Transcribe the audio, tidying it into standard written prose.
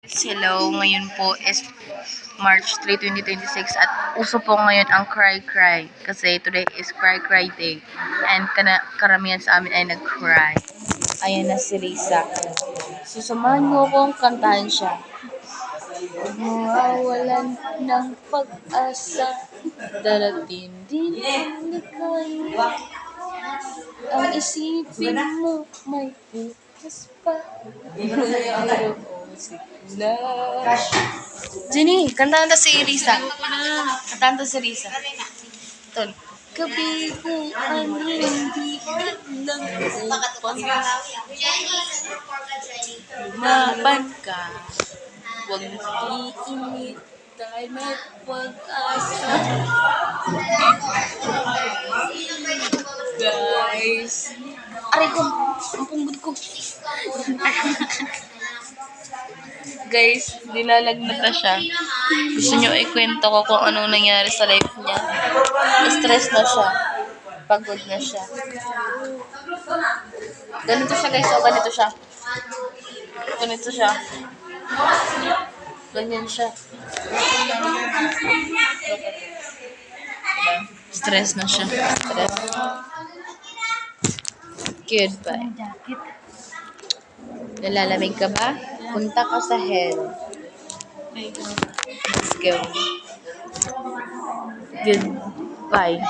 Hello, ngayon po is March 3, 2026 at uso po ngayon ang cry-cry kasi today is cry-cry day and karamihan sa amin ay nag-cry. Ayan na si Risa. Susamahan mo akong kantahan siya. Huwag mo awalan ng pag-asa, darating din ang ligaya. Ang isipin mo may bukas pa. Jenny, kantahan si Risa. Kantahan si Risa. Ton. Kabiguan hindi lang upang lumaban ka. Huwag iinit dahil may pag-asa. Guys. Aray ko, ang punggod ko. Guys, dinalagnat na siya. Gusto nyo ikwento ko kung anong nangyari sa life niya. Stress na siya. Pagod na siya. Ganito siya guys. O, ganito siya. Ganito siya. Ganyan siya. Stress na siya. Stress. Goodbye. Nalalamig ka ba? Punta ka sa hell. Let's go. Goodbye.